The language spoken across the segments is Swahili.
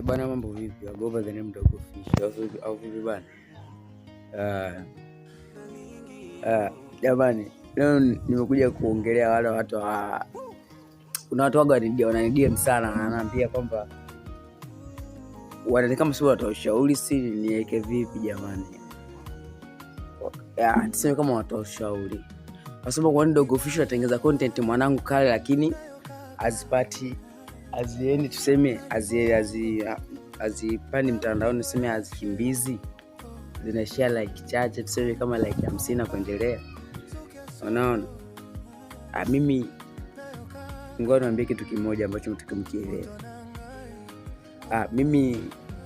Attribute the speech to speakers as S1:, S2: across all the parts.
S1: Bwana, mambo vipi? Go by the name Dogo Fish au vipi bwana? Jamani, leo nimekuja kuongelea wale watu kuna watu wananidia sana, wananiambia kwamba wanataka kama sio watu ushauri, si niweke vipi jamani? Tuseme kama watu ushauri. Nasema kwa nini Dogo Fish anatengeneza content mwanangu kale, lakini aziendi, tuseme azipandi mtandaoni, tuseme azikimbizi, zinashia like chache, tuseme kama like 50 na kuendelea. Unaona, mimi ngoja niambie kitu kimoja ambacho mtakimkielewa. Mimi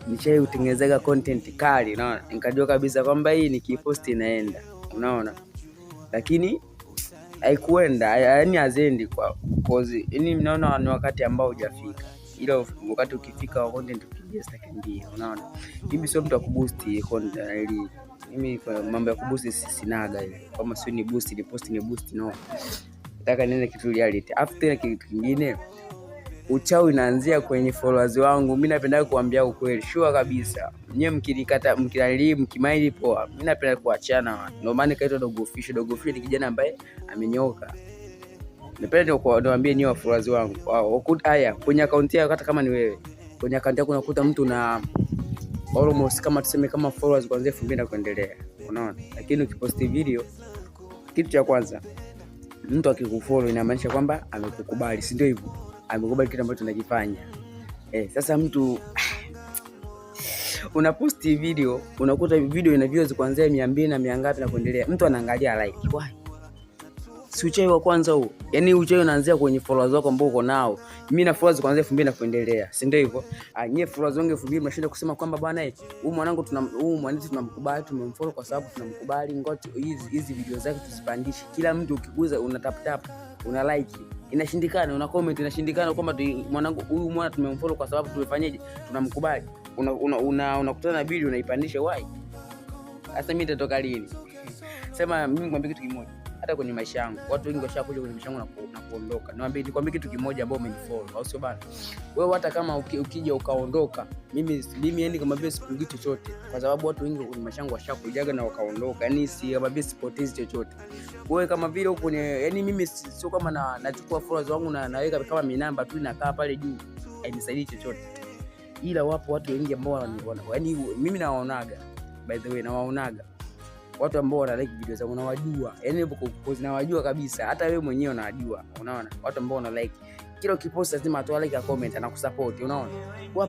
S1: nishai utengenezaga content kali, unaona, nikajua kabisa kwamba hii nikipost inaenda, unaona, lakini haikuenda, yani azendi kwa cause yani mnaona ni wakati ambao hujafika, ila wakati ukifika wa content ukijistakimbia. Unaona, mimi sio mtu wa kuboost content, ili mimi mambo ya kuboost sinaga ile, kama sio ni boost ni post ni boost, no, nataka niende kitu reality. After kitu kingine, uchawi inaanzia kwenye followers wangu. Mimi napenda kuambia ukweli, sure kabisa. Nyewe mkinikata mkimaili poa, mimi napenda kuachana. Ndio maana kaitwa Dogo Fish. Dogo Fish ni kijana ambaye amenyoka. Napenda niwaambie nyewe followers wangu, haya kwenye account yako, hata kama ni wewe, kwenye account yako unakuta mtu na almost kama tuseme kama followers kuanzia 2000 na kuendelea, unaona, lakini ukiposti video, kitu cha kwanza, mtu akikufollow inamaanisha kwamba amekukubali, si ndio hivyo? Amekubali kitu ambacho tunakifanya. Sasa mtu unaposti video, unakuta video ina views kuanzia 200 na 100 na kuendelea, mtu anaangalia like. Why? Si uchawi wa kwanza huo? Yaani uchawi unaanzia kwenye followers wako ambao uko nao. Mimi na followers kuanzia 2000 na kuendelea, si ndio hivyo? Nyie followers wangu 2000 mnashinda kusema kwamba bwana, huyu mwanangu mwanangu tunamkubali, tumemfollow kwa sababu tunamkubali, ngoja hizi video zake tuzipandishe. Kila mtu ukiguza una tap una like, inashindikana, una comment, inashindikana kwamba mwanangu huyu mwana tumemfollow kwa sababu tumefanyaje, tunamkubali. Unakutana na video unaipandisha. Why? Sasa mimi nitatoka lini? Sema mimi nikwambie kitu kimoja, hata kwenye maisha yangu watu wengi washakuja kwenye maisha yangu na kuondoka. Nikwambie kitu kimoja ambao umenifollow, au sio bana? Wewe hata kama ukija ukaondoka, mimi yani kama vile sipungui chochote, kwa sababu watu wengi kwenye maisha yangu washakujaga na wakaondoka. Yani si kama vile sipotezi chochote. Wewe kama vile uko yani mimi sio kama nachukua followers wangu na naweka kama minamba tu nakaa pale juu, hainisaidii chochote. Ila wapo watu wengi ambao wananiona, yani mimi nawaonaga, by the way, nawaonaga watu ambao wana like video zangu, nawajua, yani because nawajua kabisa, hata wewe mwenyewe unajua. Unaona, watu ambao wana like kila ukipost lazima atoa like na comment na kusupport, unaona.